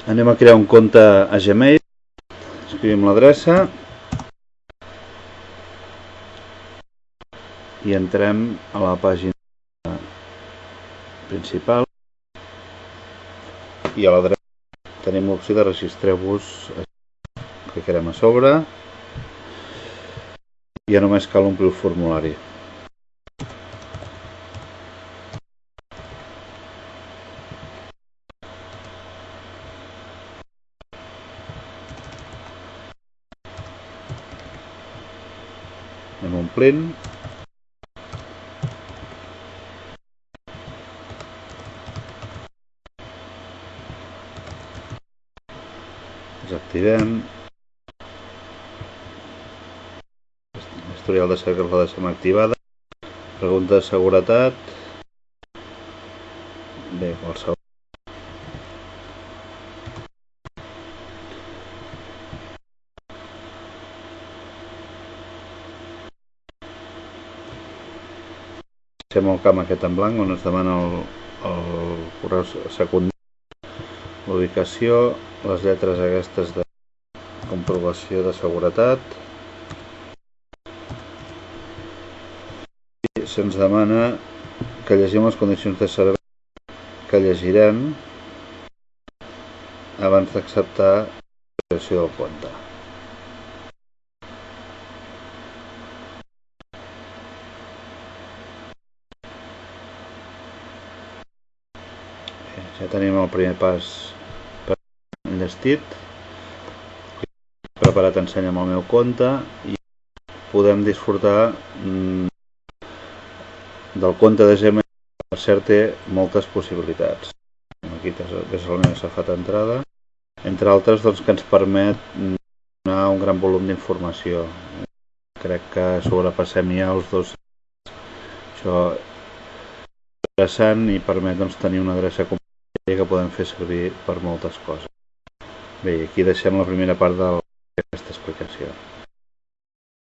Anem a crear un compte a Gmail, escrivim l'adreça i entrem a la pàgina principal i a la dreta tenim l'opció de registreu-vos. Clicarem a sobre i ja només cal omplir el formulari. Anem omplint. Desactivem. Historial de cerca la deixem activada. Pregunta de seguretat. Bé, qualsevol. Deixem el camp aquest en blanc on es demana el correu secundari, l'ubicació, les lletres aquestes de comprovació de seguretat. I se'ns demana que llegim les condicions de servei que llegirem abans d'acceptar la creació del compte. Ja tenim el primer pas enllestit. Preparat ensenya'm el meu compte i podem disfrutar del compte de Gmail. Per cert, té moltes possibilitats. Aquí és la meva safata entrada. Entre altres, doncs, que ens permet donar un gran volum d'informació. Crec que sobrepassem ja els 200. Això és interessant i permet, doncs, tenir una adreça que podem fer servir per moltes coses. Bé, aquí deixem la primera part d'aquesta explicació.